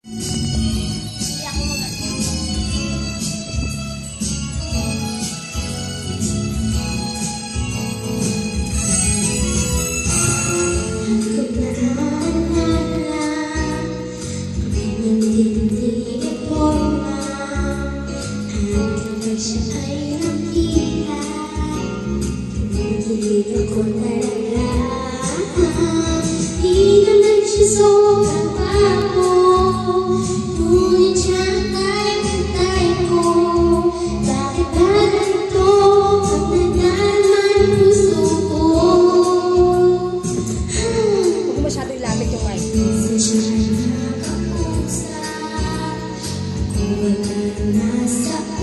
Ako talaga, di naman siya sobrang bago, ngunit siya ang kaya ko. Bakit ba ganito ang nagdalaman ang puso ko? Huwag masyado ilapit yung mic. Minsan siya ay nakakausap, ako ay naranasan.